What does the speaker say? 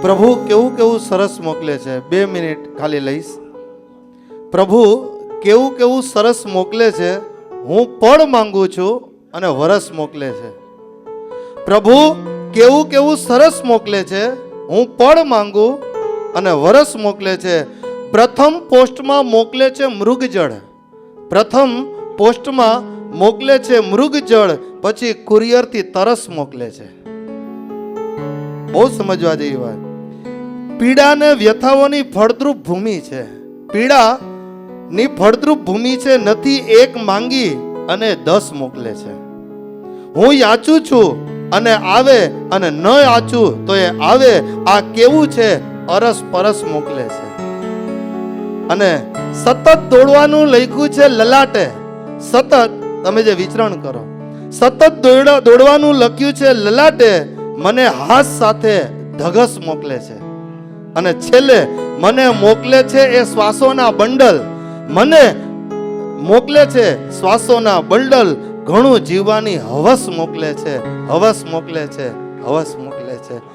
પ્રભુ કેવું કેવું સરસ મોકલે છે. 2 મિનિટ ખાલી લઈશ. પ્રભુ કેવું કેવું સરસ મોકલે છે. હું પળ માંગુ છું અને વરસ મોકલે છે. પ્રભુ કેવું કેવું સરસ મોકલે છે. હું પળ માંગુ અને વરસ મોકલે છે. પ્રથમ પોસ્ટમાં મોકલે છે મૃગજળ. પ્રથમ પોસ્ટમાં મોકલે છે મૃગજળ, પછી કુરિયરથી તરસ મોકલે છે. બહુ સમજવા જેવી વાત. પીડા ને વ્યથાઓની ફળદ્રુપ ભૂમિ છે. પીડાની ફળદ્રુપ ભૂમિ છે. નથી એક માંગી અને 10 મોકલે છે. હું યાચું છું અને આવે, અને ન યાચું તો એ આવે. આ કેવું છે? અરસ પરસ મોકલે છે. અને સતત દોડવાનું લખ્યું છે લલાટે. સતત તમે જે વિચરણ કરો, સતત દોડવાનું લખ્યું છે લલાટે. મને હાથ સાથે ધગસ મોકલે છે. અને છેલ્લે મને મોકલે છે એ શ્વાસોના બંડલ. મને મોકલે છે શ્વાસોના બંડલ. ઘણું જીવવાની હવસ મોકલે છે. હવસ મોકલે છે. હવસ મોકલે છે.